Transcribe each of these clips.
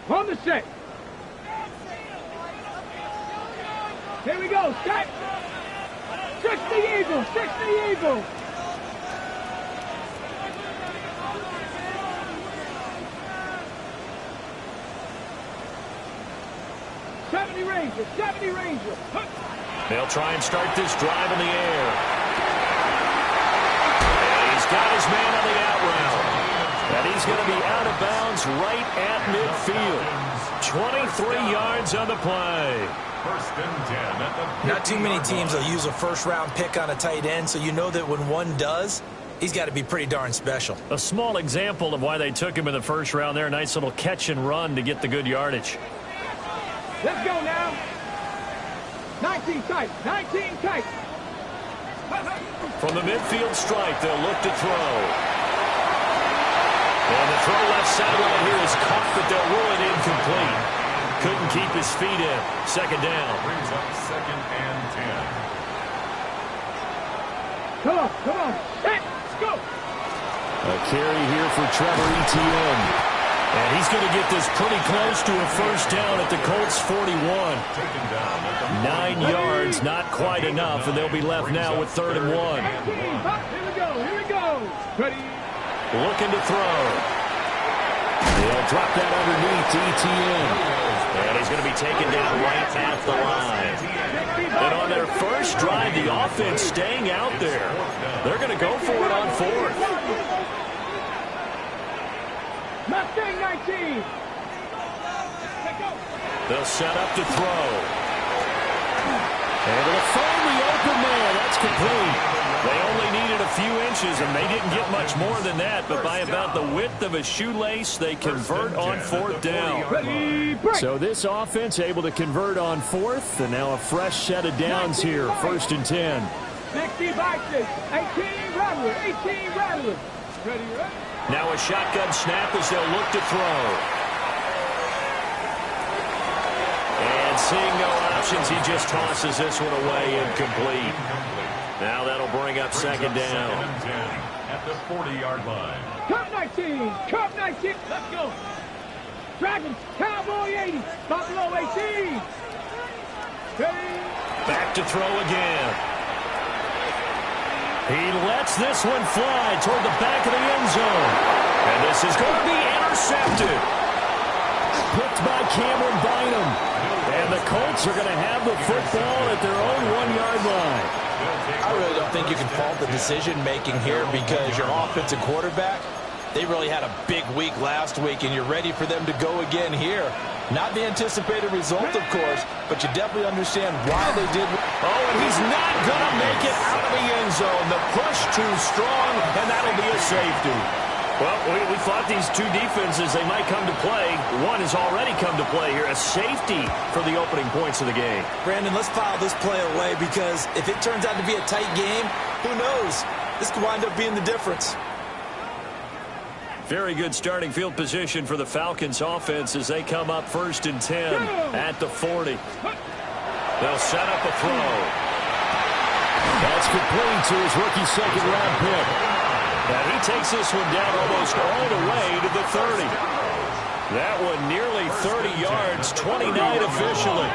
On the set. Here we go. Set. 60 Eagle. 60 Eagle. Ranger, 70 Ranger. They'll try and start this drive in the air. And he's got his man on the out route. And he's going to be out of bounds right at midfield. 23 yards on the play. First and 10 at the Not too many teams will use a first-round pick on a tight end, so you know that when one does, he's got to be pretty darn special. A small example of why they took him in the first round there. Nice little catch and run to get the good yardage. Let's go now. 19 tight. 19 tight. From the midfield strike, they'll look to throw. And the throw left sideline here is caught, but they'll rule it incomplete. Couldn't keep his feet in. Second down. Brings up second and 10. Come on, come on. Let's go. A carry here for Trevor Etienne. And he's going to get this pretty close to a first down at the Colts 41. 9 yards, not quite enough, and they'll be left now with 3rd and 1. Here we go, here we go. Ready. Looking to throw. They'll drop that underneath to Etienne. And he's going to be taken down right at the line. And on their first drive, the offense staying out there. They're going to go for it on 4th. Mustang 19. They'll set up to throw. Able to find the open man. That's complete. They only needed a few inches, and they didn't get much more than that. But by about the width of a shoelace, they convert on 4th down. So this offense able to convert on 4th, and now a fresh set of downs here. 1st and 10. 60 Vikings. 18 Rattler. 18 Rattler. Ready, ready. Now a shotgun snap as they'll look to throw. And seeing no options, he just tosses this one away incomplete. Now that'll bring up second down. At the 40-yard line. Cup 19. Cup 19. Let's go. Dragons. Cowboy 80. Buffalo 18. Ready. Back to throw again. He lets this one fly toward the back of the end zone. And this is going to be intercepted. Picked by Cameron Bynum. And the Colts are going to have the football at their own 1-yard line. I really don't think you can fault the decision-making here because your offensive quarterback, they really had a big week last week, and you're ready for them to go again here. Not the anticipated result, of course, but you definitely understand why they did. Oh, and he's not going to make it out of the end zone. The push too strong, and that'll be a safety. Well, we thought these two defenses, they might come to play. One has already come to play here, a safety for the opening points of the game. Brandon, let's file this play away because if it turns out to be a tight game, who knows? This could wind up being the difference. Very good starting field position for the Falcons offense as they come up 1st and 10 at the 40. They'll set up a throw. That's complete to his rookie second-round pick. And he takes this one down almost all the way to the 30. That one nearly 30 yards, 29 officially.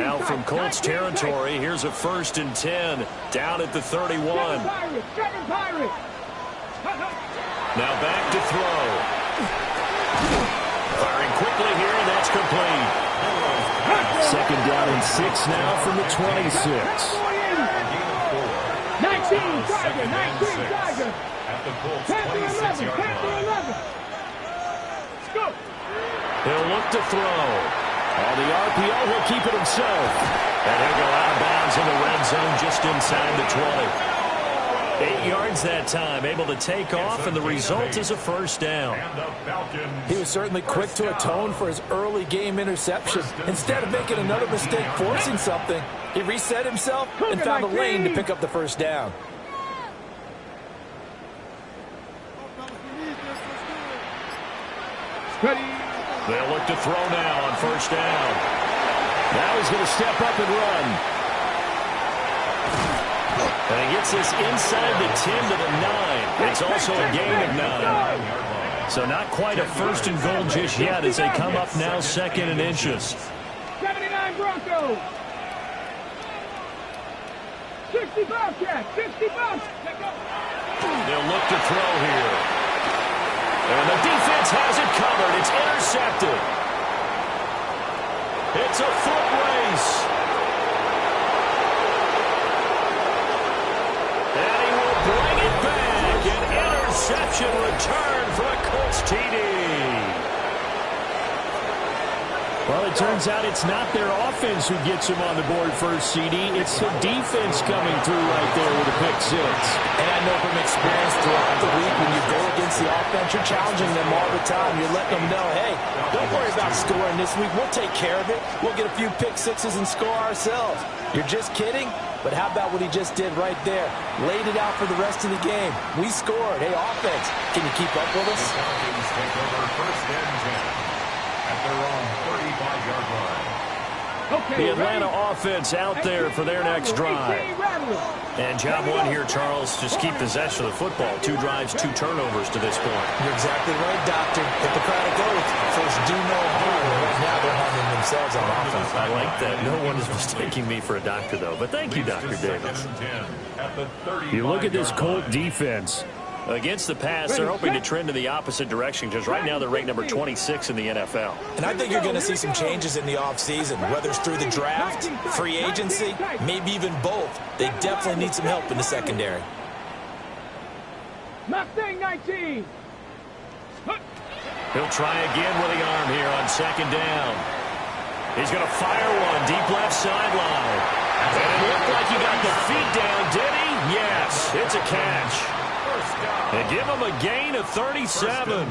Now from Colts territory, here's a 1st and 10 down at the 31. Now back to throw. Firing quickly here, and that's complete. Second down and 6 now from the 26. 19 Tiger, 19 Tiger. At the Colts 26-yard line. Let's go. He'll look to throw. On the RPO, he'll keep it himself. And he'll go out of bounds in the red zone just inside the 20. 8 yards that time, able to take off, and the result is a first down. He was certainly quick to atone for his early game interception. Instead of making another mistake forcing something, he reset himself and found a lane to pick up the first down. They'll look to throw now on first down. Now he's going to step up and run. And he gets this inside the 10 to the 9. It's also a gain of 9. So not quite a first and goal just yet as they come up now 2nd and inches. 79 Broncos. 60 Bobcats. 50 Bobcats. They'll look to throw here. And the defense has it covered. It's intercepted. It's a foot race. And he will bring it back. An interception return for a Colts TD. Well, it turns out it's not their offense who gets them on the board first, CD. It's the defense coming through right there with a pick 6. And I know from experience throughout the week, when you go against the offense, you're challenging them all the time. You're letting them know, hey, don't worry about scoring this week. We'll take care of it. We'll get a few pick 6s and score ourselves. You're just kidding? But how about what he just did right there? Laid it out for the rest of the game. We scored. Hey, offense, can you keep up with us? The Falcons take over 1st and 10 at their own 35-yard line. The Atlanta offense out there for their next drive. And job one here, Charles, just keep possession of the football. 2 drives, 2 turnovers to this point. You're exactly right, Doctor. Hippocratic oath. First, do no harm. Right now, they're harming themselves on offense. I like that. No one is mistaking me for a doctor, though. But thank you, Dr. Davis. You look at this Colt defense. Against the pass, they're hoping to trend in the opposite direction because right now they're ranked number 26 in the NFL. And I think you're going to see some changes in the offseason, whether it's through the draft, free agency, maybe even both. They definitely need some help in the secondary. Mustang 19. He'll try again with the arm here on 2nd down. He's going to fire one deep left sideline. And it looked like he got the feet down, did he? Yes, it's a catch. They give him a gain of 37.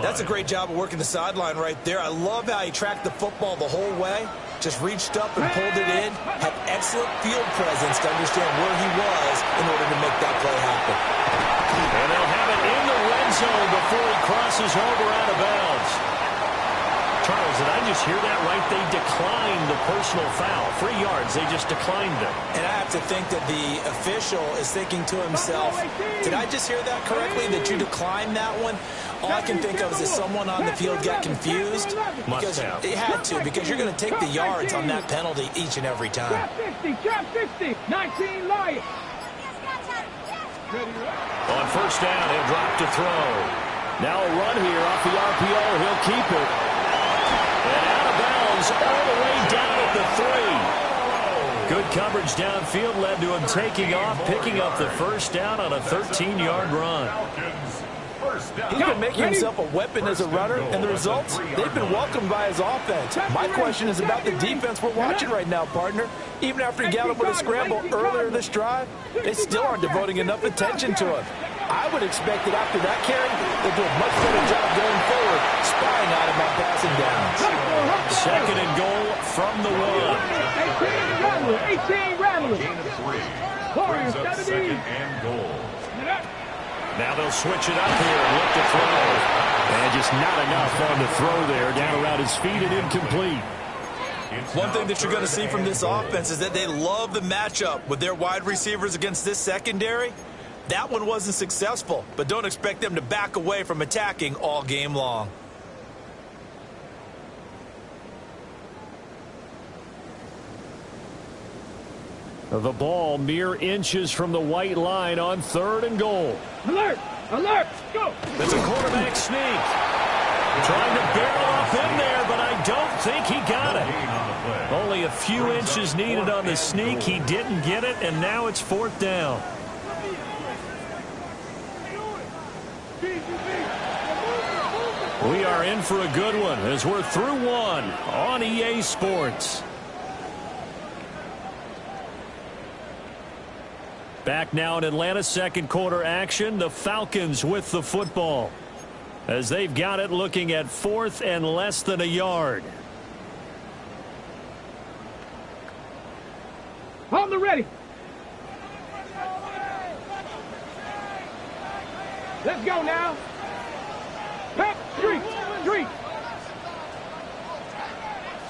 That's a great job of working the sideline right there. I love how he tracked the football the whole way. Just reached up and pulled it in. Had excellent field presence to understand where he was in order to make that play happen. And they'll have it in the red zone before he crosses over out of bounds. Charles, did I just hear that right? They declined the personal foul. 3 yards, they just declined them. And I have to think that the official is thinking to himself, did I just hear that correctly, that you declined that one? All I can think of is that someone on the field got confused. Because it had to, because you're going to take the yards on that penalty each and every time. Trap 60, 19 Lions. On 1st down, he'll drop to throw. Now a run here off the RPO. He'll keep it. And out of bounds all the way down at the 3. Good coverage downfield led to him taking off, picking up the 1st down on a 13-yard run. He's been making himself a weapon as a runner, and the results, they've been welcomed by his offense. My question is about the defense we're watching right now, partner. Even after he got up with a scramble earlier this drive, they still aren't devoting enough attention to him. I would expect that after that carry, they'll do a much better job going forward, spying on him on passing downs. 2nd and goal from the 1. 18 Rattlers. Gain of 3. Warriors, Brings up 2nd and goal. Now they'll switch it up here and look to throw. And just not enough on the throw there. Down around his feet and incomplete. One thing that you're going to see from this offense is that they love the matchup with their wide receivers against this secondary. That one wasn't successful, but don't expect them to back away from attacking all game long. The ball mere inches from the white line on 3rd and goal. Alert! Alert! Go! It's a quarterback sneak. Trying to barrel up in there, but I don't think he got it. Only a few inches needed on the sneak. He didn't get it, and now it's 4th down. We are in for a good one as we're through one on EA Sports. Back now in Atlanta, 2nd quarter action. The Falcons with the football as they've got it looking at 4th and less than a yard. On the ready. Let's go now. Pep, street.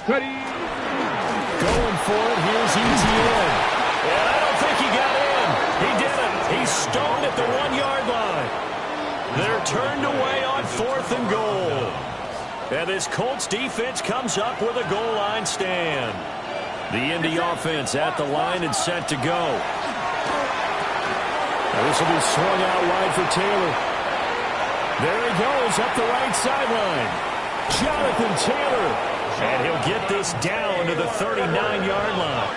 Ready. Going for it. Here's ETN. And I don't think he got in. He didn't. He's stoned at the 1-yard line. They're turned away. 4th and goal. And this Colts defense comes up with a goal line stand. The Indy offense at the line and set to go. Now this will be swung out wide for Taylor. There he goes up the right sideline. Jonathan Taylor. And he'll get this down to the 39-yard line.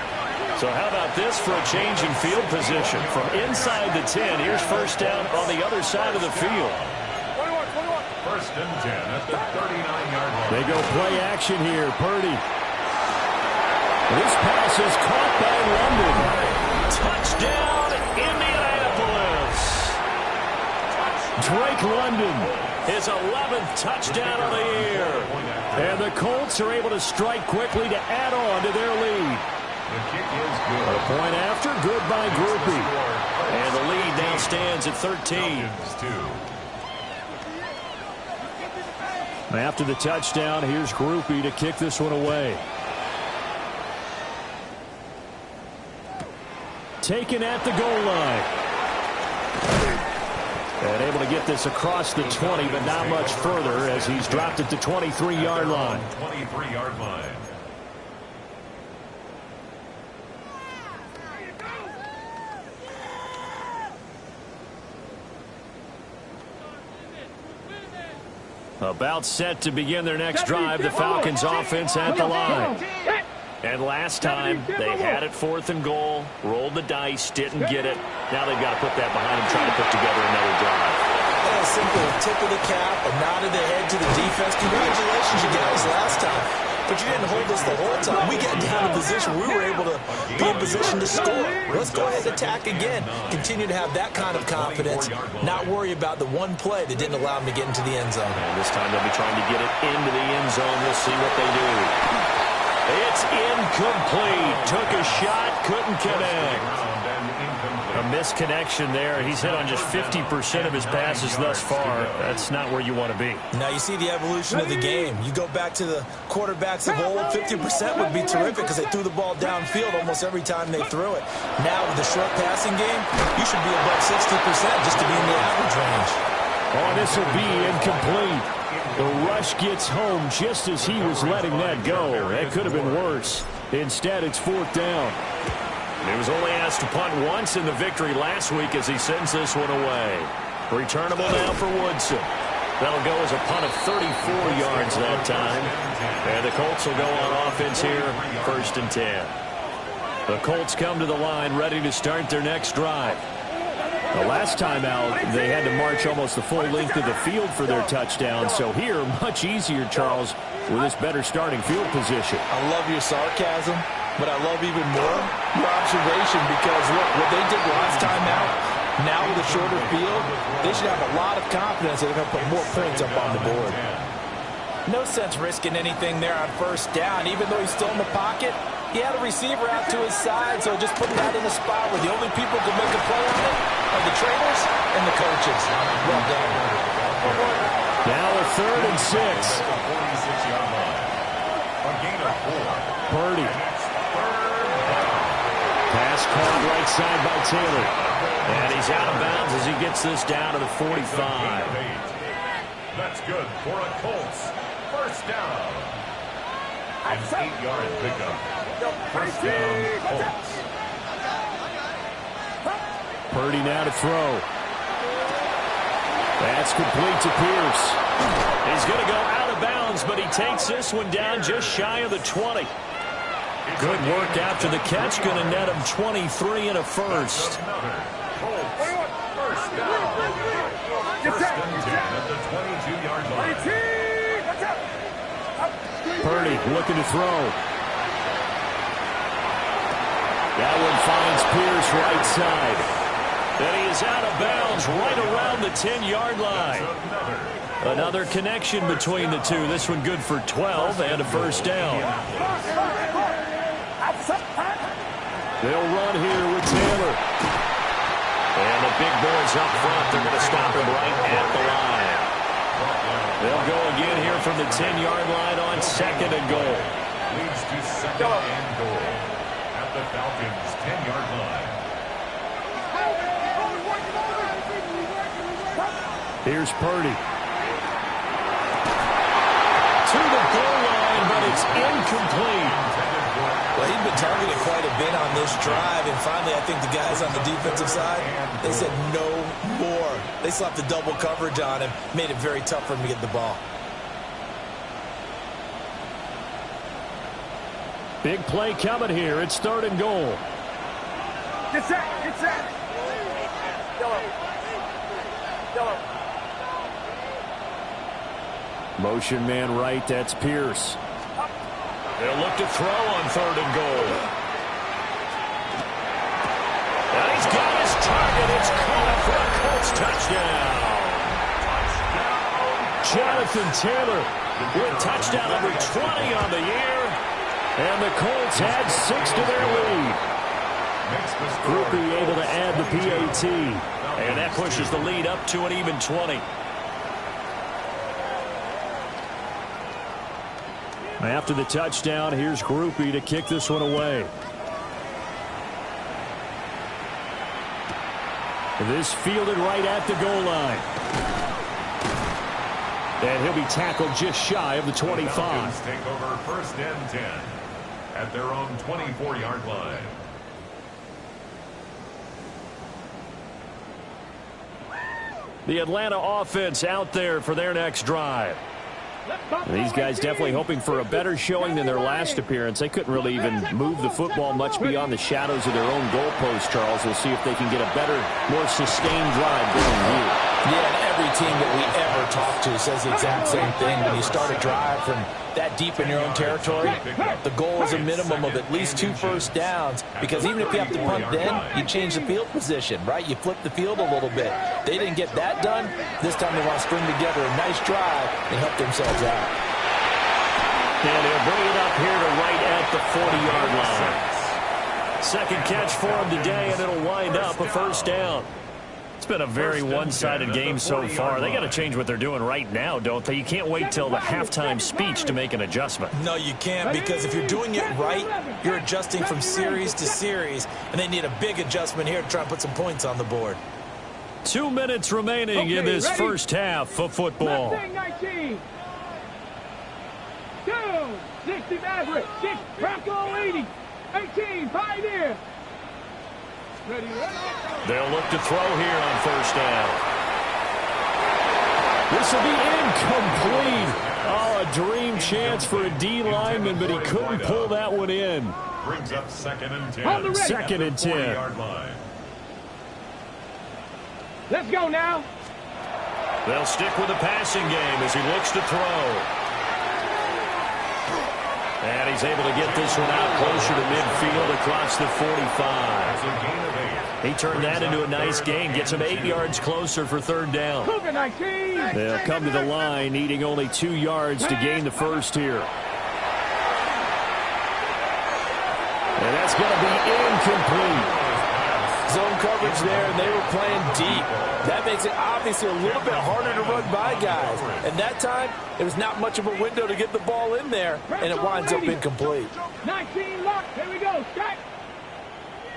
So how about this for a change in field position? From inside the 10, here's first down on the other side of the field. 1st and 10 at the 39-yard line. They go play action here. Purdy. This pass is caught by London. Touchdown, Indianapolis. Drake London, his 11th touchdown of the year. And the Colts are able to strike quickly to add on to their lead. The kick is good. A point after, good by Groupie. And the lead now stands at 13. After the touchdown, here's Groupie to kick this one away. Taken at the goal line. And able to get this across the 20, but not much further as he's dropped at the 23-yard line. 23-yard line. About set to begin their next drive, the Falcons offense at the line. And last time, they had it 4th and goal, rolled the dice, didn't get it. Now they've got to put that behind them, try to put together another drive. A simple tip of the cap, a nod of the head to the defense. Congratulations, you guys, last time. But you didn't hold us the whole time. We got down in position. We were able to be in position to score. Let's go ahead and attack again. Continue to have that kind of confidence. Not worry about the one play that didn't allow them to get into the end zone. And this time they'll be trying to get it into the end zone. We'll see what they do. It's incomplete. Took a shot, couldn't connect. A misconnection there. He's hit on just 50% of his passes thus far. That's not where you want to be. Now you see the evolution of the game. You go back to the quarterbacks of old, 50% would be terrific because they threw the ball downfield almost every time they threw it. Now with the short passing game, you should be above 60% just to be in the average range. Oh, this will be incomplete. The rush gets home just as he was letting that go. That could have been worse. Instead, it's 4th down. He was only asked to punt once in the victory last week as he sends this one away. Returnable now for Woodson. That'll go as a punt of 34 yards that time. And the Colts will go on offense here, 1st and 10. The Colts come to the line ready to start their next drive. The last time out, they had to march almost the full length of the field for their touchdown. So here, much easier, Charles, with this better starting field position. I love your sarcasm, but I love even more your observation because, look, what they did last time out, now with a shorter field, they should have a lot of confidence that they're going to put more points up on the board. No sense risking anything there on 1st down, even though he's still in the pocket. He had a receiver out to his side, so just putting that in a spot where the only people who can make a play on it are the trainers and the coaches. Well done. Now a 3rd and 6. Purdy. Pass caught right side by Taylor. And he's out of bounds as he gets this down to the 45. That's good for a Colts 1st down. An 8-yard pickup. 1st down, Colts. Purdy now to throw. That's complete to Pierce. He's going to go out of bounds, but he takes this one down just shy of the 20. Good work after the catch. Going to net him 23 and a first. Colts 1st down. 1st and 10 at the 22-yard line. Purdy looking to throw. That one finds Pierce right side. And he is out of bounds right around the 10-yard line. Another connection between the two. This one good for 12 and a 1st down. They'll run here with Taylor. And the big boys up front, they're going to stop him right at the line. They'll go again here from the 10-yard line on 2nd and goal. Leads to 2nd and goal at the Falcons' 10-yard line. Here's Purdy. It's incomplete. Well, he'd been targeted quite a bit on this drive, and finally I think the guys on the defensive side, they said no more. They slapped the double coverage on him, made it very tough for him to get the ball. Big play coming here. It's 3rd and goal. Get set. Get set. Motion man right. That's Pierce. They'll look to throw on 3rd and goal. And he's got his target. It's caught for a Colts touchdown. Jonathan Taylor with touchdown number 20 on the year. And the Colts add 6 to their lead. Grupe able to add the PAT. And that pushes the lead up to an even 20. After the touchdown, here's Grupe to kick this one away. This fielded right at the goal line. And he'll be tackled just shy of the 25. Falcons take over 1st and 10 at their own 24-yard line. The Atlanta offense out there for their next drive. And these guys definitely hoping for a better showing than their last appearance. They couldn't really even move the football much beyond the shadows of their own goalpost, Charles. We'll see if they can get a better, more sustained drive going here. Yeah, and every team that we ever talk to says the exact same thing. When you start a drive from that deep in your own territory, the goal is a minimum of at least 2 first downs, because even if you have to punt then, you change the field position, right? You flip the field a little bit. They didn't get that done. This time they want to string together a nice drive and help themselves out. And they'll bring it up here to right at the 40-yard line. Second catch for him today, and it'll wind up a first down. It's been a very one-sided game so far. They got to change what they're doing right now, don't they? You can't wait till the halftime speech to make an adjustment. No, you can't, because if you're doing it right, you're adjusting from series to series, and they need a big adjustment here to try and put some points on the board. 2 minutes remaining in this first half of football. 19. 2, 60 Maverick, 6 Bronco 80, 18 Pioneer. Ready. They'll look to throw here on first down. This will be incomplete. Oh, a dream chance for a D lineman, but he couldn't pull that one in. Brings up 2nd and 10. 2nd and 10. 40-yard line. Let's go now. They'll stick with the passing game as he looks to throw. And he's able to get this one out closer to midfield across the 45. He turned that into a nice gain. Gets him 8 yards closer for 3rd down. They'll come to the line, needing only 2 yards to gain the first here. And that's going to be incomplete. Zone coverage there, and they were playing deep. That makes it obviously a little bit harder to run by guys. And that time, it was not much of a window to get the ball in there, and it winds up incomplete. 19 lock. Here we go. Strike.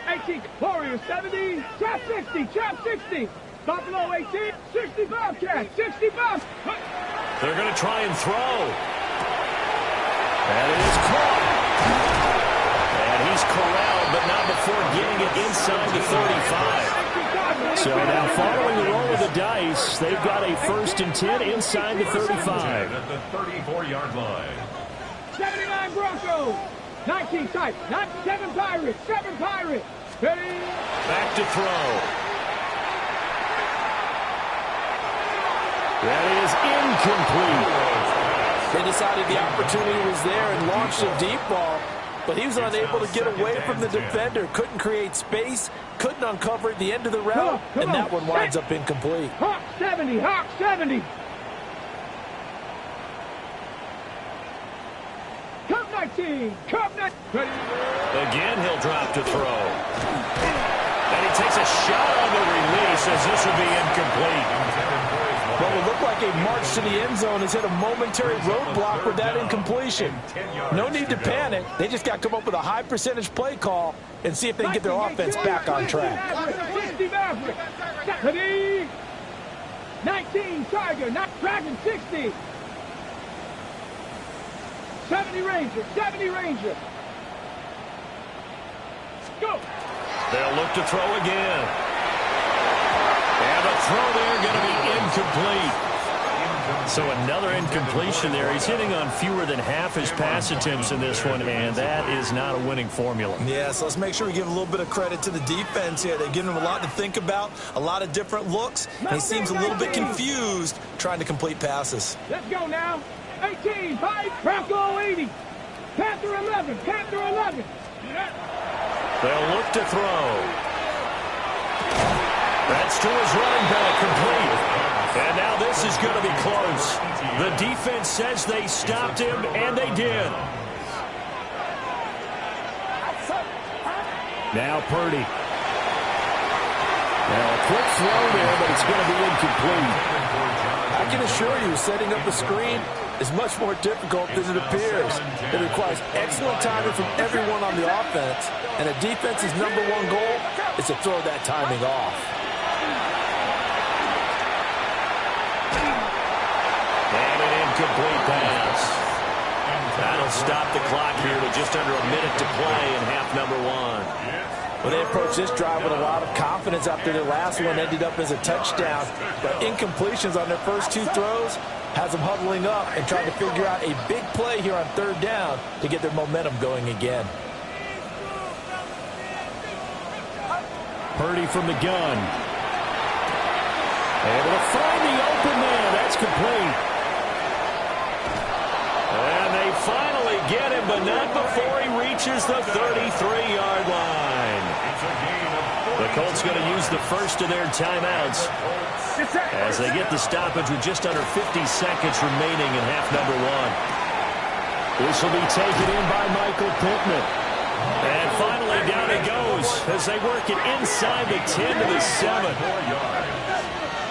18 Warriors 70. Trap 60. Trap 60. Buffalo 18. 60 Bobcats. 60 Bobcats. They're going to try and throw. And it is caught. And he's corralled, but not before getting it inside the 35. So now following the roll of the dice, they've got a 1st and 10 inside the 35. At the 34-yard line. 79 Broncos. 19 type. 7 Pirates. 7 Pirates. Ready. Back to throw. That is incomplete. They decided the opportunity was there and launched a deep ball, but he was unable to get away from the defender. Couldn't create space, couldn't uncover at the end of the route, and that one winds up incomplete. Hawk 70, Hawk 70. Cup 19, Cup 19. Again, he'll drop to throw. And he takes a shot on the release as this will be incomplete. Well, it looked like a march to the end zone has hit a momentary roadblock with that incompletion. No need to panic. They just got to come up with a high percentage play call and see if they can get their offense back on track. 19 Tiger, not Dragon 60. 70 Ranger, 70 Ranger. Go. They'll look to throw again. And the throw there going to be incomplete. So another incompletion there. He's hitting on fewer than half his pass attempts in this one, and that is not a winning formula. Yeah, so let's make sure we give a little bit of credit to the defense here. They've given him a lot to think about, a lot of different looks, and he seems a little bit confused trying to complete passes. Let's go now. 18, 5, Bronco 80. Panther 11, Panther 11. They'll look to throw. That's to his running back, complete. And now this is going to be close. The defense says they stopped him, and they did. Now Purdy. Now a quick throw there, but it's going to be incomplete. I can assure you, setting up a screen is much more difficult than it appears. It requires excellent timing from everyone on the offense, and a defense's #1 goal is to throw that timing off. And an incomplete pass. That'll stop the clock here with just under a minute to play in half number 1. Well, they approached this drive with a lot of confidence after their last one ended up as a touchdown. But incompletions on their first 2 throws has them huddling up and trying to figure out a big play here on 3rd down to get their momentum going again. Purdy from the gun. Able to find the open man. That's complete. And they finally get him, but not before he reaches the 33-yard line. The Colts going to use the first of their timeouts as they get the stoppage with just under 50 seconds remaining in half number 1. This will be taken in by Michael Pittman. And finally down it goes as they work it inside the 10 to the 7.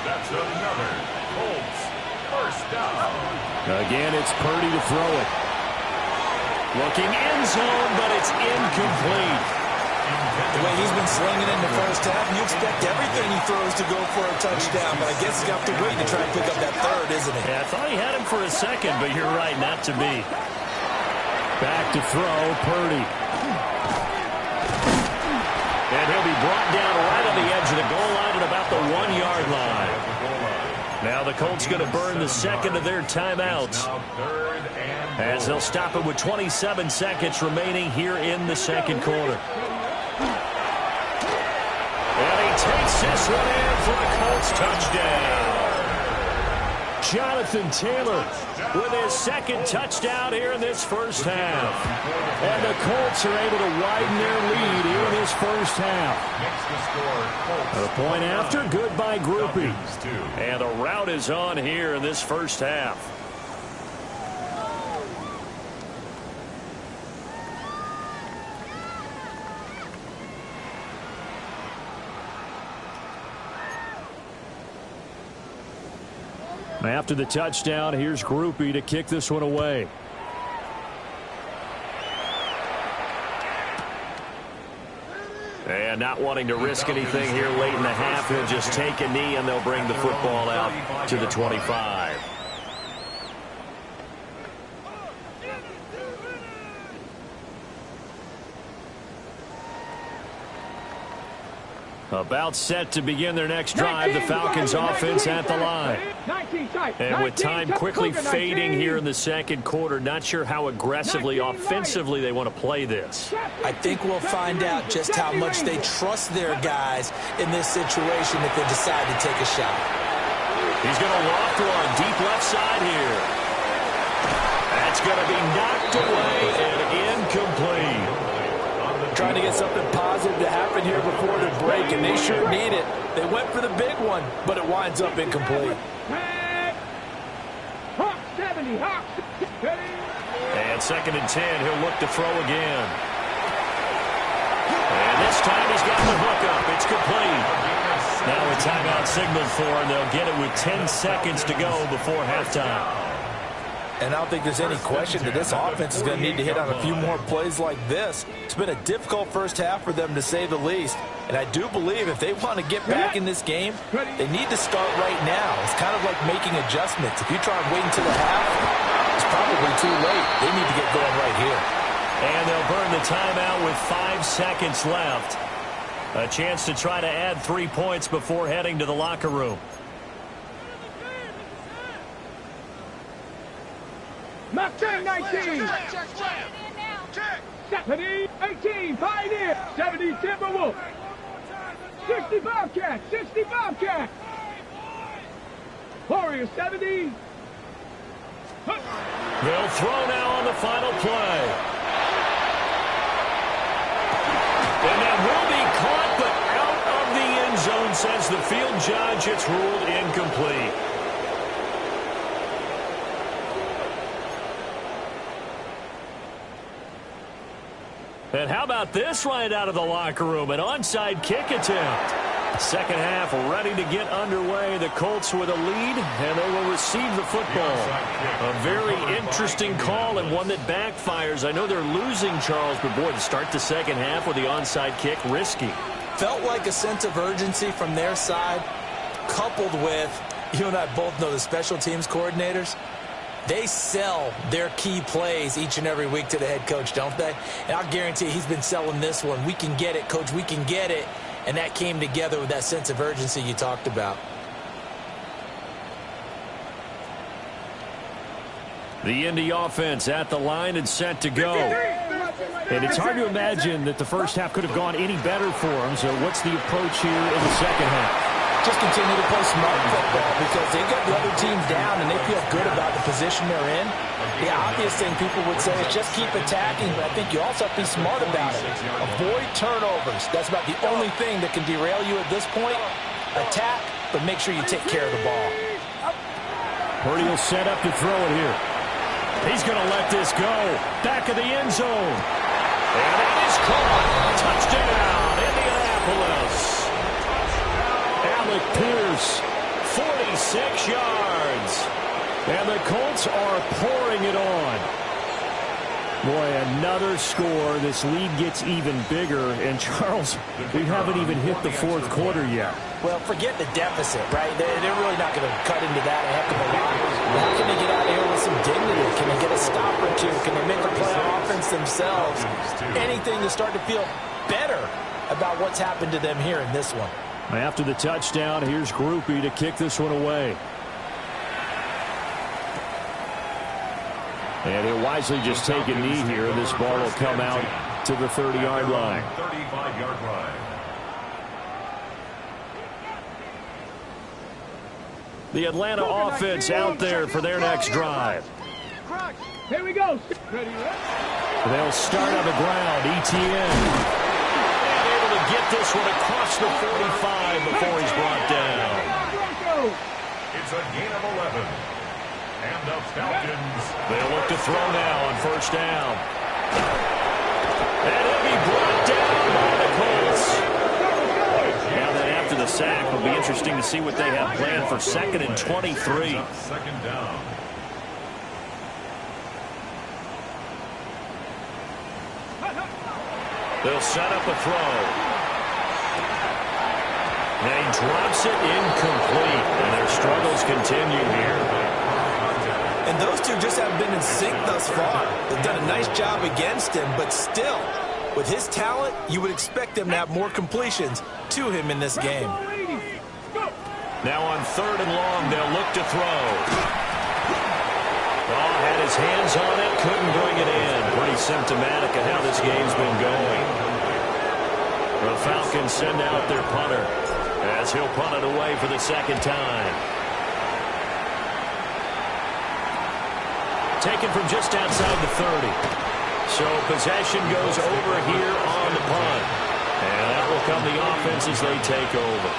That's another Colts first down. Again, it's Purdy to throw it. Looking end zone, but it's incomplete. The way he's been slinging in the first half, you expect everything he throws to go for a touchdown, but I guess he's got to wait to try and pick up that 3rd, isn't he? Yeah, I thought he had him for a second, but you're right, not to be. Back to throw, Purdy. And he'll be brought down right on the edge of the goal line at about the 1-yard line. Now the Colts going to burn the second of their timeouts as they'll stop it with 27 seconds remaining here in the second quarter. And he takes this one in for the Colts touchdown. Jonathan Taylor with his second touchdown here in this first half. And the Colts are able to widen their lead here in this first half. The point after, good by Grupe. And the rout is on here in this first half. After the touchdown, here's Grupe to kick this one away. And not wanting to risk anything here late in the half, he'll just take a knee and they'll bring the football out to the 25. About set to begin their next drive, the Falcons offense at the line. And with time quickly fading here in the second quarter, not sure how aggressively, offensively they want to play this. I think we'll find out just how much they trust their guys in this situation if they decide to take a shot. He's going to loft one deep left side here. That's going to be knocked away and incomplete. Trying to get something positive to happen here before the break, and they sure need it. They went for the big one, but it winds up incomplete. And 2nd and 10, he'll look to throw again. And this time he's got the hook up. It's complete. Now a timeout signaled for, and they'll get it with 10 seconds to go before halftime. And I don't think there's any question that this offense is going to need to hit on a few more plays like this. It's been a difficult first half for them, to say the least. And I do believe if they want to get back in this game, they need to start right now. It's kind of like making adjustments. If you try and wait until the half, it's probably too late. They need to get going right here. And they'll burn the timeout with 5 seconds left. A chance to try to add 3 points before heading to the locker room. Knock 10, 19. 70, 18, Pioneer. 70, Timberwolves. 60, Bobcats. 60, Bobcats. Warriors, 70. They'll throw now on the final play. And that will be caught, but out of the end zone, says the field judge. It's ruled incomplete. And how about this right out of the locker room? An onside kick attempt. Second half ready to get underway. The Colts with a lead, and they will receive the football. A very interesting call and one that backfires. I know they're losing, Charles, but boy, to start the second half with the onside kick, risky. Felt like a sense of urgency from their side, coupled with, you and I both know the special teams coordinators. They sell their key plays each and every week to the head coach, don't they? And I'll guarantee he's been selling this one. We can get it, coach, we can get it. And that came together with that sense of urgency you talked about. The Indy offense at the line and set to go. And it's hard to imagine that the first half could have gone any better for them. So what's the approach here in the second half? Just continue to play smart football because they got the other team down and they feel good about the position they're in. The obvious thing people would say is just keep attacking, but I think you also have to be smart about it. Avoid turnovers. That's about the only thing that can derail you at this point. Attack, but make sure you take care of the ball. Purdy will set up to throw it here. He's going to let this go. Back of the end zone. And it is caught. Touchdown, Indianapolis. Alec Pierce, 46 yards. And the Colts are pouring it on. Boy, another score. This lead gets even bigger. And, Charles, we haven't even hit the fourth quarter yet. Well, forget the deficit, right? They're really not going to cut into that a heck of a lot. How can they get out of here with some dignity? Can they get a stop or two? Can they make a play on offense themselves? Anything to start to feel better about what's happened to them here in this one. After the touchdown, here's Grupe to kick this one away. And he'll wisely just take a knee here. This ball will come out to the 30-yard line. 35-yard line. The Atlanta offense out there for their next drive. Here we go. They'll start on the ground. Etienne. Get this one across the 45 before he's brought down. It's a gain of 11. And the Falcons. They'll look to throw now on first down. And he'll be brought down by the Colts. Now then after the sack, it'll be interesting to see what they have planned for 2nd and 23. Second down. They'll set up a throw. And he drops it incomplete. And their struggles continue here. And those two just haven't been in sync thus far. They've done a nice job against him, but still, with his talent, you would expect them to have more completions to him in this game. Now on 3rd and long, they'll look to throw. Oh, had his hands on it, couldn't bring it in. Pretty symptomatic of how this game's been going. The Falcons send out their punter as he'll punt it away for the second time. Taken from just outside the 30. So possession goes over here on the punt. And that will come the offense as they take over.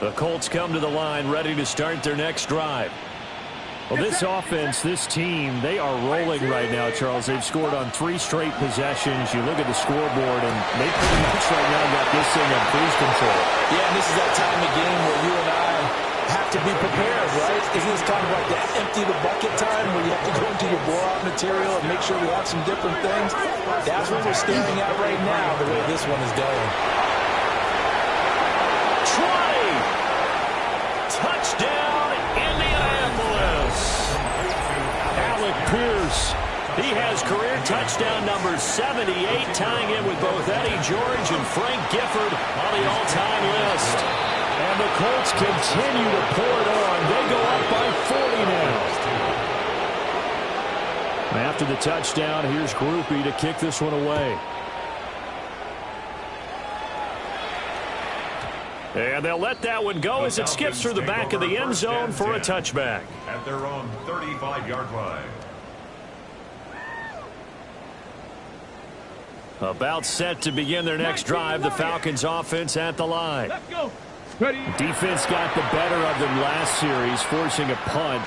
The Colts come to the line ready to start their next drive. Well, this offense, this team, they are rolling right now, Charles. They've scored on 3 straight possessions. You look at the scoreboard, and they pretty much right now got this thing on cruise control. Yeah, and this is that time of game where you and I have to be prepared, right? Isn't this kind of like that empty the bucket time where you have to go into your blowout material and make sure we have some different things? That's what we're staring at right now, the way this one is going. 20! Touchdown, Indianapolis! Alec Pierce. He has career touchdown number 78, tying in with both Eddie George and Frank Gifford on the all-time list. And the Colts continue to pour it on. They go up by 40 now. After the touchdown, here's Grupe to kick this one away. And they'll let that one go as it skips through the back of the end zone for a touchback. At their own 35-yard line. About set to begin their next drive, the Falcons offense at the line. Let's go. Ready. Defense got the better of them last series, forcing a punt.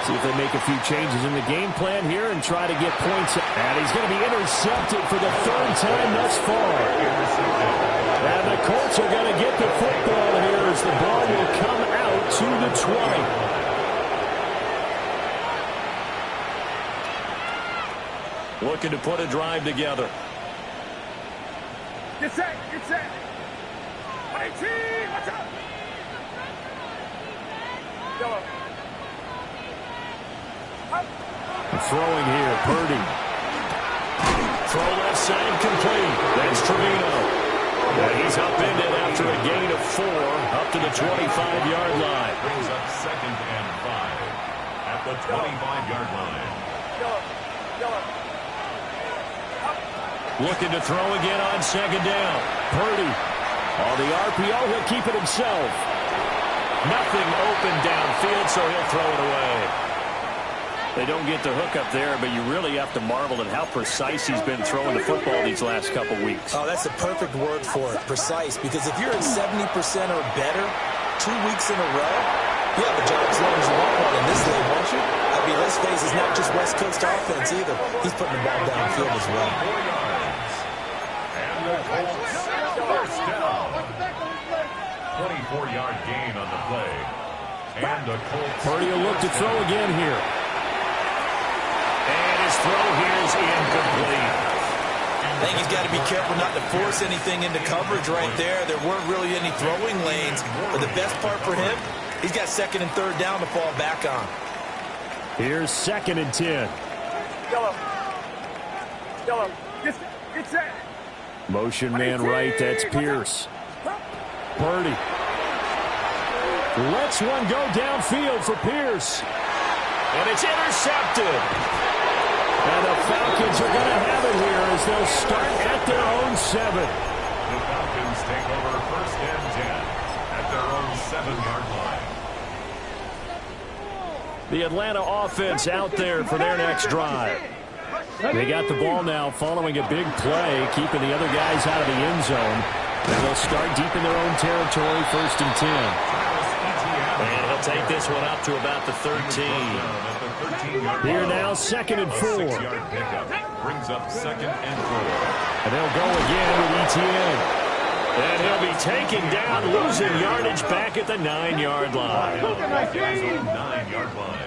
See if they make a few changes in the game plan here and try to get points. And he's going to be intercepted for the third time thus far. And the Colts are going to get the football here as the ball will come out to the 20. Looking to put a drive together. Get set. Get set. 18. Watch out. Yellow. Throwing here, Purdy. Throw left side complete. That's Trevino. And he's upended after a gain of 4 up to the 25-yard line. Brings up 2nd and 5 at the 25-yard line. Looking to throw again on 2nd down. Purdy. On the RPO, he'll keep it himself. Nothing open downfield, so he'll throw it away. They don't get the hook up there, but you really have to marvel at how precise he's been throwing the football these last couple weeks. Oh, that's the perfect word for it, precise. Because if you're at 70% or better 2 weeks in a row, you have a job as long as you want one in this league, won't you? I mean, let's face it, it's not just West Coast offense either. He's putting the ball downfield as well. And the Colts, first down. 24-yard gain on the play. And the Colts. Purdy will look to throw again here. And his throw here is incomplete. I think he's got to be careful not to force anything into coverage right there. There weren't really any throwing lanes. But the best part for him, he's got 2nd and 3rd down to fall back on. Here's 2nd and 10. Yellow. Get set. Motion man right, that's Pierce. Purdy. Lets one go downfield for Pierce. And it's intercepted. And the Falcons are going to have it here as they'll start at their own 7. The Falcons take over 1st and 10 at their own 7-yard line. The Atlanta offense out there for their next drive. They got the ball now following a big play, keeping the other guys out of the end zone. And they'll start deep in their own territory, 1st and 10. And he'll take this one up to about the 13. Here now, 2nd and 4. 6-yard pickup brings up 2nd and 4. And they'll go again with Etienne. And he'll be taken down, losing yardage back at the 9-yard line. 9-yard line.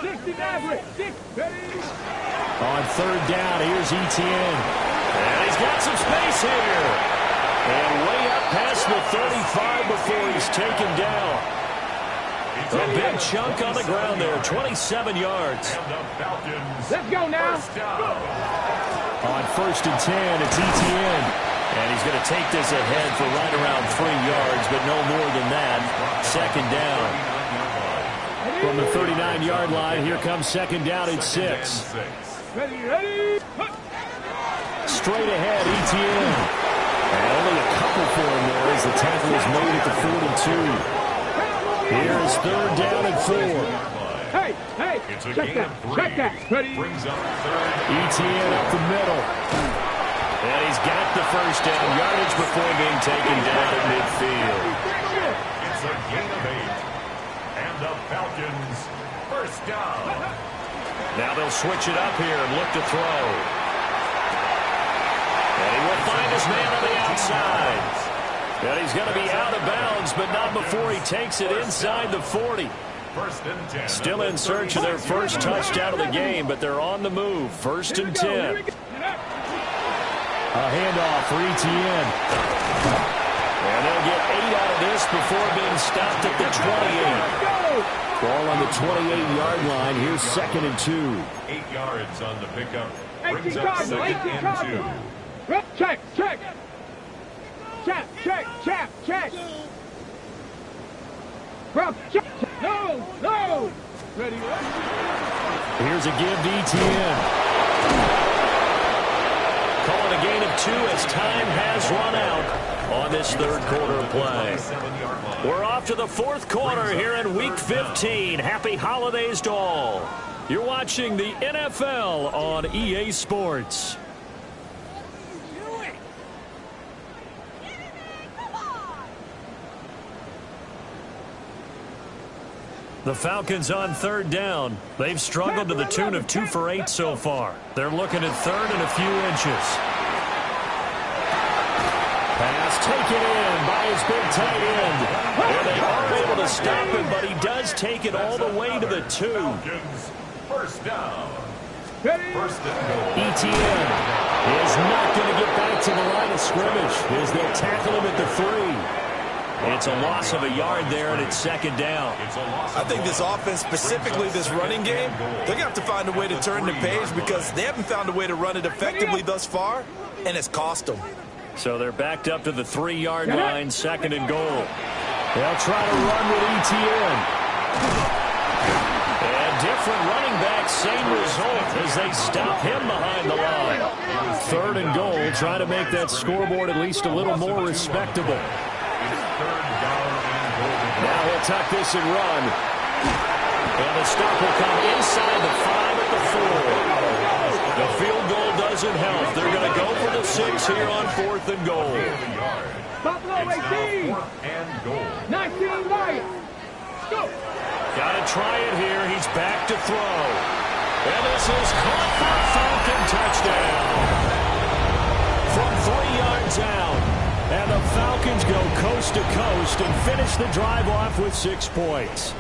60 Maverick. 6. Ready. On 3rd down, here's Etienne. And he's got some space here. And way up past the 35 before he's taken down. A big chunk on the ground there, 27 yards. Let's go now. On 1st and 10, it's Etienne. And he's going to take this ahead for right around 3 yards, but no more than that. 2nd down. From the 39-yard line, here comes 2nd down at 6. Ready. Straight ahead, Etienne. And only a couple for him there as the tackle is made at the 42. Here's 3rd down and 4. Hey. Check that. Ready. Etienne up the middle. And he's got the 1st down yardage before being taken down at midfield. It's a gain of 8. And the Falcons, 1st down. Now they'll switch it up here and look to throw. And he will find his man on the outside. And he's going to be out of bounds, but not before he takes it inside the 40. Still in search of their first touchdown of the game, but they're on the move. 1st and 10. A handoff for Etienne. And they'll get 8 out of this before being stopped at the 28. Ball on the 28-yard line. Here's 2nd and 2. 8 yards on the pickup. Brings up 2nd and 2. Check, check. Check, check, check, check. Bro, check. No, no. Ready, Here's a give to Etienne. Calling a gain of 2 as time has run out on this 3rd quarter play. We're off to the 4th quarter here in Week 15. Happy holidays to all. You're watching the NFL on EA Sports. The Falcons on 3rd down. They've struggled to the tune of 2 for 8 so far. They're looking at 3rd and a few inches. Pass taken in by his big tight end. And they are able to stop him, but he does take it all the way to the 2. First down. Etienne is not going to get back to the line of scrimmage as they'll tackle him at the 3. It's a loss of a yard there, and it's 2nd down. I think this offense, specifically this running game, they're going to have to find a way to turn the page because they haven't found a way to run it effectively thus far, and it's cost them. So they're backed up to the 3-yard line, 2nd and goal. They'll try to run with Etienne. And different running back, same result as they stop him behind the line. 3rd and goal, try to make that scoreboard at least a little more respectable. Now he'll tuck this and run. And the stop will come inside the 5 at the 4. The field goal doesn't help. They're going to go for the 6 here on 4th and goal. Buffalo 18. 19 right. Go. Got to try it here. He's back to throw. And this is caught for a Falcon touchdown. From 3 yards out. And the Falcons go coast to coast and finish the drive off with 6 points.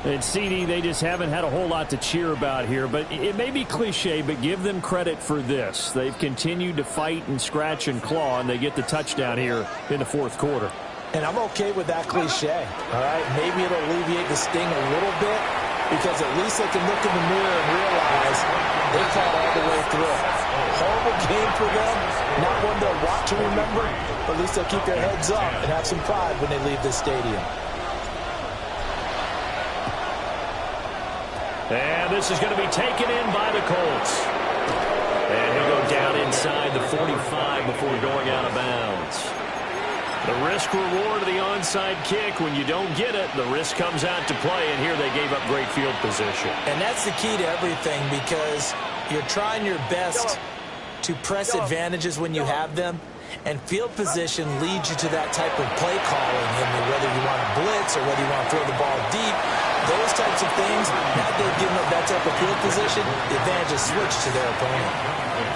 And CD, they just haven't had a whole lot to cheer about here, but it may be cliche, but give them credit for this. They've continued to fight and scratch and claw, and they get the touchdown here in the 4th quarter. And I'm okay with that cliche, all right? Maybe it'll alleviate the sting a little bit because at least they can look in the mirror and realize they fought all the way through. Horrible game for them, not one they'll want to remember, but at least they'll keep their heads up and have some pride when they leave this stadium. And this is going to be taken in by the Colts. And he'll go down inside the 45 before going out of bounds. The risk-reward of the onside kick, when you don't get it, the risk comes out to play, and here they gave up great field position. And that's the key to everything because you're trying your best to press advantages when you have them, and field position leads you to that type of play calling, whether you want to blitz or whether you want to throw the ball deep. Those types of things, now they've given up that type of field position, the advantage is switched to their opponent.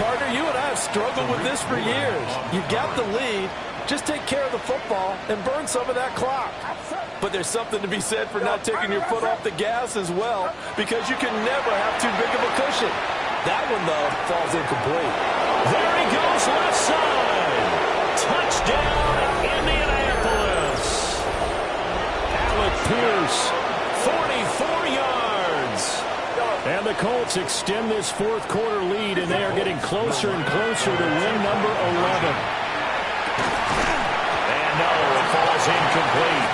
Partner, you and I have struggled with this for years. You've got the lead. Just take care of the football and burn some of that clock. But there's something to be said for not taking your foot off the gas as well, because you can never have too big of a cushion. That one, though, falls incomplete. There he goes, left side. Touchdown, Indianapolis. Alec Pierce, 44 yards. And the Colts extend this 4th quarter lead, and they are getting closer and closer to win number 11. And no, it falls incomplete.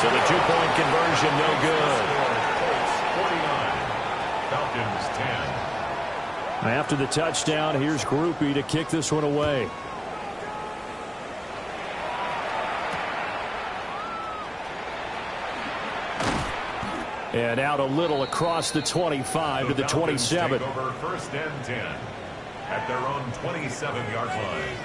So the 2-point conversion, no good. 49. Falcons 10. After the touchdown, here's Grupe to kick this one away. And out a little across the 25 to the 27. Take over 1st and 10 at their own 27-yard line.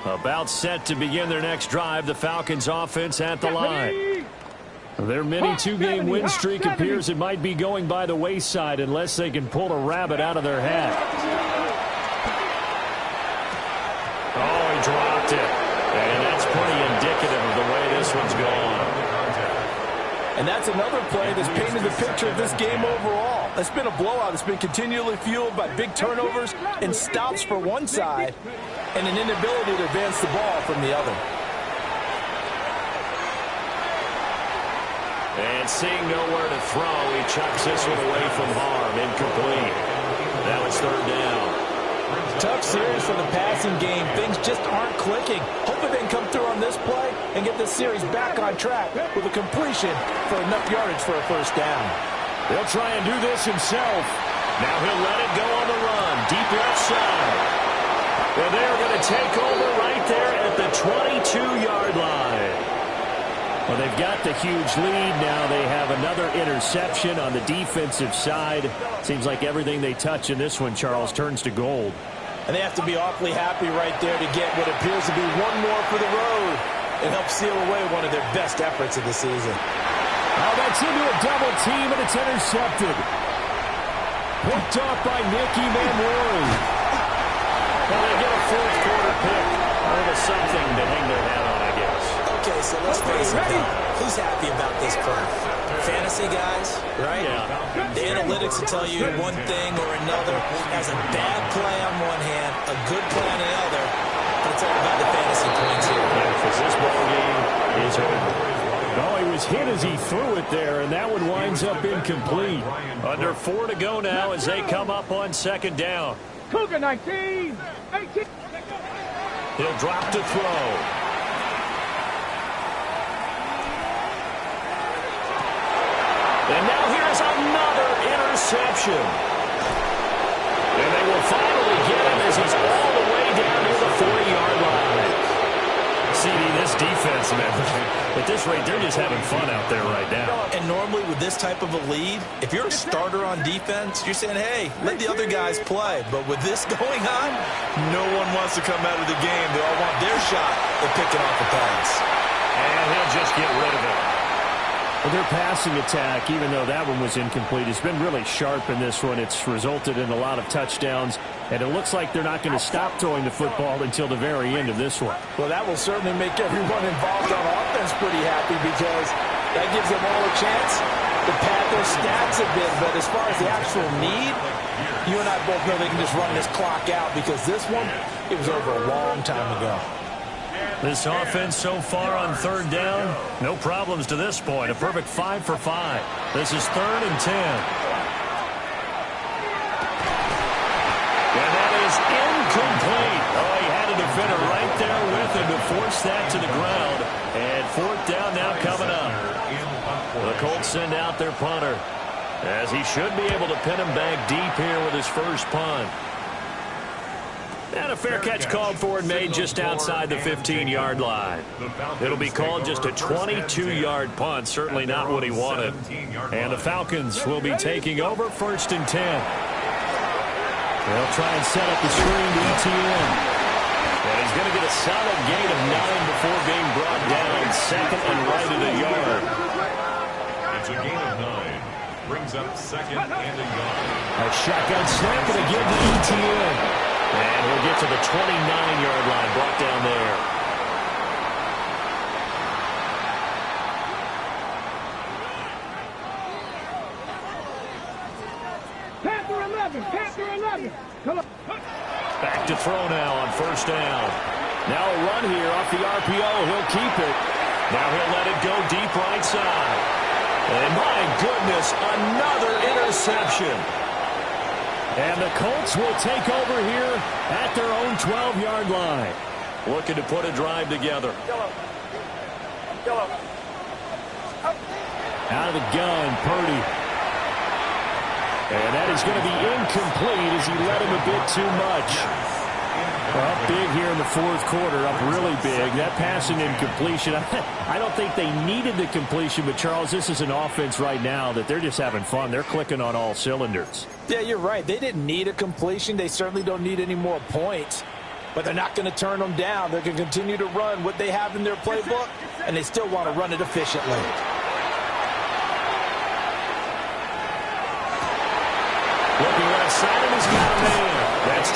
About set to begin their next drive. The Falcons offense at the line. Their mini two-game win streak appears it might be going by the wayside unless they can pull a rabbit out of their hat. Oh, he dropped it. And that's pretty indicative of the way this one's gone. And that's another play that's painted the picture of this game overall. It's been a blowout. It's been continually fueled by big turnovers and stops for one side and an inability to advance the ball from the other. And seeing nowhere to throw, he chucks this one away from harm. Incomplete. Now it's third down. Tough series for the passing game. Things just aren't clicking. Hoping they can come through on this play and get this series back on track with a completion for enough yardage for a first down. He'll try and do this himself. Now he'll let it go on the run. Deep left side. Well, they're going to take over right there at the 22-yard line. Well, they've got the huge lead. Now they have another interception on the defensive side. Seems like everything they touch in this one, Charles, turns to gold. And they have to be awfully happy right there to get what appears to be one more for the road and help seal away one of their best efforts of the season. Oh, that's into a double team, and it's intercepted. Picked off by Nicky Manwari. Well, they get a fourth quarter pick. Or something to hang their hat on, I guess. Okay, so let's face it, who's happy about this play? Fantasy guys, right? Yeah. The analytics will tell you one thing or another. As a bad play on one hand, a good play on the other, but it's all about the fantasy points here. Yeah, because this ball game is over. Oh, he was hit as he threw it there, and that one winds up incomplete. Under 4 to go now as they come up on second down. Cougar 19, 18. He'll drop to throw. And now here's another interception. And they will finally get him as he's all the way down near the 40-yard line. CD, this defense, man, at this rate, they're just having fun out there right now. And normally with this type of a lead, if you're a starter on defense, you're saying, hey, let the other guys play. But with this going on, no one wants to come out of the game. They all want their shot at picking off the pass. And he'll just get rid of it. Well, their passing attack, even though that one was incomplete, has been really sharp in this one. It's resulted in a lot of touchdowns, and it looks like they're not going to stop throwing the football until the very end of this one. Well, that will certainly make everyone involved on offense pretty happy because that gives them all a chance to pad their stats a bit. But as far as the actual need, you and I both know they can just run this clock out because this one, it was over a long time ago. This offense so far on third down, no problems to this point. A perfect 5 for 5. This is 3rd and 10. And that is incomplete. Oh, he had a defender right there with him to force that to the ground. And 4th down now coming up. The Colts send out their punter, as he should be able to pin him back deep here with his first punt. And a fair catch called for and made just outside the 15-yard line. It'll be called just a 22-yard punt, certainly not what he wanted. And the Falcons will be taking over 1st and 10. They'll try and set up the screen to ETN. And he's going to get a solid gain of 9 before being brought down 2nd and right at a yard. It's a gain of 9. Brings up 2nd and a yard. A shotgun snap and again to ETN. And we'll get to the 29-yard line, brought down there. Panther 11, Panther 11. Come on. Back to throw now on 1st down. Now a run here off the RPO. He'll keep it. Now he'll let it go deep right side. And my goodness, another interception. And the Colts will take over here at their own 12-yard line. Looking to put a drive together. Out of the gun, Purdy. And that is going to be incomplete as he led him a bit too much. Up big here in the 4th quarter, up really big. That passing incompletion, I don't think they needed the completion, but Charles, this is an offense right now that they're just having fun. They're clicking on all cylinders. Yeah, you're right. They didn't need a completion. They certainly don't need any more points, but they're not going to turn them down. They're going to continue to run what they have in their playbook, and they still want to run it efficiently.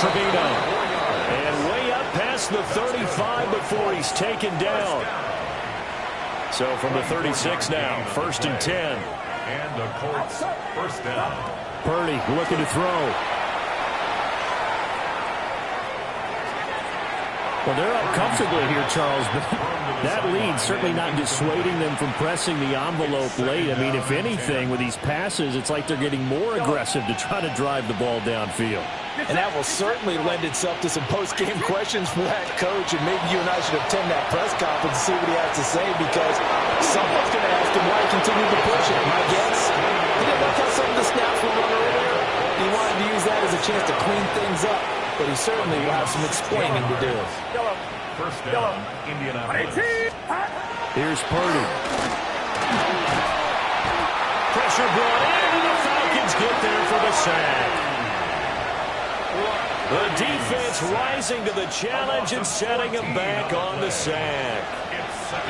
Trevino. And way up past the 35 before he's taken down. So from the 36 now, 1st and 10. And the Colts first down. Purdy looking to throw. Well, they're up comfortably here, Charles, but that lead certainly not dissuading them from pressing the envelope late. I mean, if anything, with these passes, it's like they're getting more aggressive to try to drive the ball downfield. And that will certainly lend itself to some post-game questions for that coach, and maybe you and I should attend that press conference and see what he has to say, because someone's going to ask him why he continued to push it. My guess, he didn't like how some of the snaps were run earlier. He wanted to use that as a chance to clean things up. But he certainly will have some explaining to do. First down, Indianapolis. Here's Purdy. Pressure brought in, and the Falcons get there for the sack. The defense rising to the challenge and setting him back on the sack.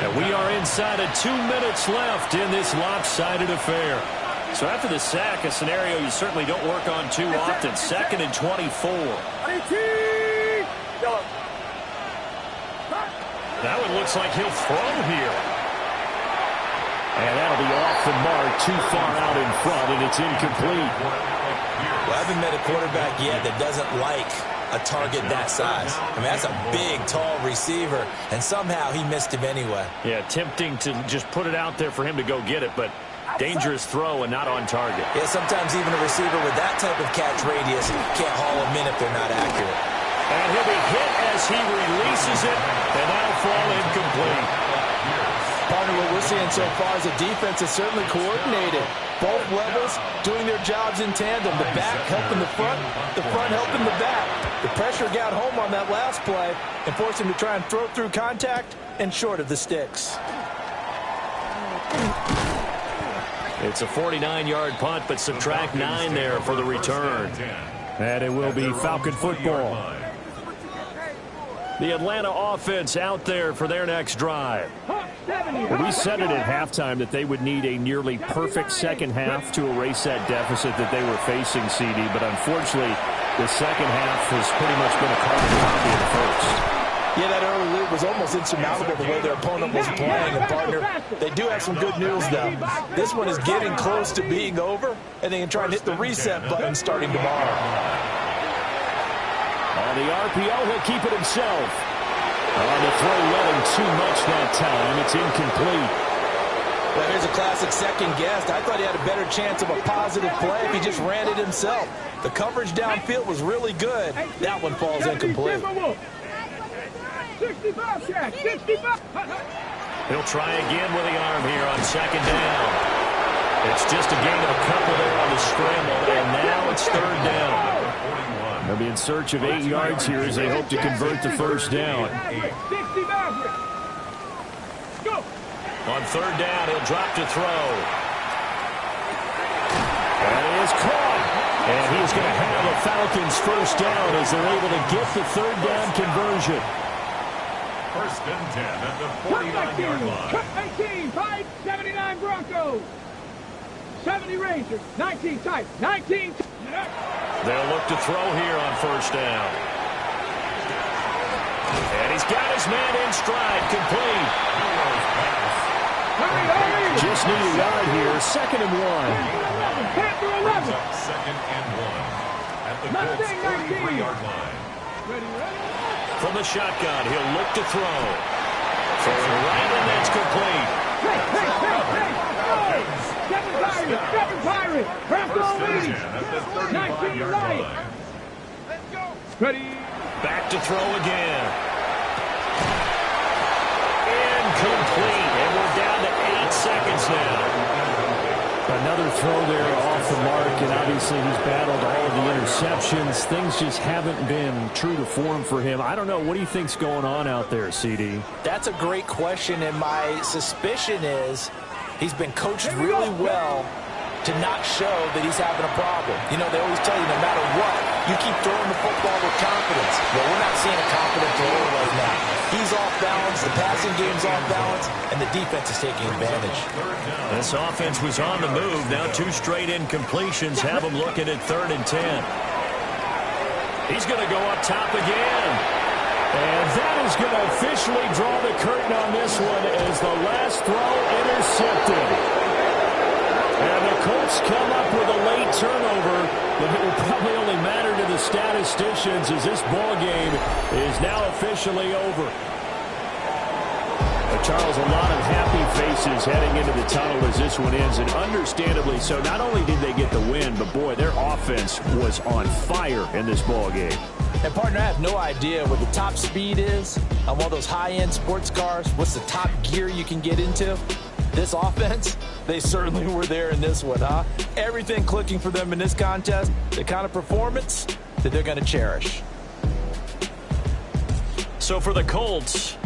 And we are inside of 2 minutes left in this lopsided affair. So after the sack, a scenario you certainly don't work on too often. 2nd and 24. That one looks like he'll throw here. And that'll be off the mark, too far out in front, and it's incomplete. Well, I haven't met a quarterback yet that doesn't like a target that size. I mean, that's a big, tall receiver, and somehow he missed him anyway. Yeah, tempting to just put it out there for him to go get it, but dangerous throw and not on target. Yeah, sometimes even a receiver with that type of catch radius can't haul them in if they're not accurate. And he'll be hit as he releases it, and that'll fall incomplete. Partner, what we're seeing so far is the defense is certainly coordinated. Both levels doing their jobs in tandem. The back helping the front helping the back. The pressure got home on that last play and forced him to try and throw through contact and short of the sticks. It's a 49-yard punt, but subtract 9 there for the return. And it will be Falcon football. The Atlanta offense out there for their next drive. Well, we said it at halftime that they would need a nearly perfect second half to erase that deficit that they were facing, CD. But unfortunately, the second half has pretty much been a carbon copy of the first. Yeah, that early lead was almost insurmountable the way their opponent was playing. And, partner, they do have some good news, though. This one is getting close to being over, and they can try and hit the reset button starting tomorrow. On the RPO, he'll keep it himself. On the throw, letting too much that time. It's incomplete. Well, here's a classic second guess. I thought he had a better chance of a positive play if he just ran it himself. The coverage downfield was really good. That one falls incomplete. 65 check, 65. He'll try again with the arm here on second down. It's just a gain of a couple there on the scramble, and now it's third down. They'll be in search of 8 yards here as they hope to convert the first down. On third down, he'll drop to throw. That is caught. And he's going to have a Falcons first down as they're able to get the third down conversion. First and 10 at the 49-yard line. 18, 5, 79 Broncos. 70 Rangers, 19 Titans, 19. They'll look to throw here on first down. And he's got his man in stride, complete. Just need a yard here, 2nd and 1. Panther 11. Second and 1 at the Colts 43-yard line. From the shotgun, he'll look to throw. Right, and that's complete. Stephen Pirate. First lead. At the 35-yard line. Ready. Back to throw again. Incomplete. And we're down to 8 seconds now. Another throw there off the mark, and obviously he's battled all of the interceptions. Things just haven't been true to form for him. I don't know. What do you think's going on out there, CD? That's a great question, and my suspicion is he's been coached really well to not show that he's having a problem. You know, they always tell you no matter what, you keep throwing the football with confidence. Well, we're not seeing a confident thrower right now. He's off balance, the passing game's off balance, and the defense is taking advantage. This offense was on the move. Now 2 straight incompletions have them looking at 3rd and 10. He's going to go up top again. And that is going to officially draw the curtain on this one as the last throw intercepted. And the Colts come up with a late turnover, but it will probably only matter to the statisticians as this ball game is now officially over. Charles, a lot of happy faces heading into the tunnel as this one ends, and understandably so. Not only did they get the win, but boy, their offense was on fire in this ball game. And partner, I have no idea what the top speed is on one of those high-end sports cars. What's the top gear you can get into? This offense, they certainly were there in this one, huh? Everything clicking for them in this contest, the kind of performance that they're going to cherish. So for the Colts,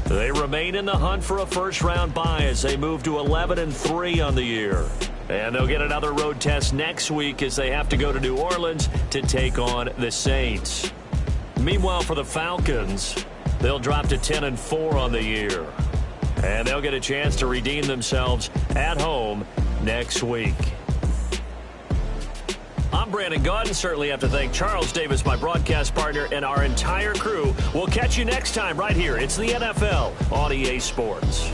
they remain in the hunt for a first-round bye as they move to 11-3 on the year. And they'll get another road test next week as they have to go to New Orleans to take on the Saints. Meanwhile, for the Falcons, they'll drop to 10-4 on the year. And they'll get a chance to redeem themselves at home next week. I'm Brandon Gaudin. Certainly have to thank Charles Davis, my broadcast partner, and our entire crew. We'll catch you next time right here. It's the NFL on EA Sports.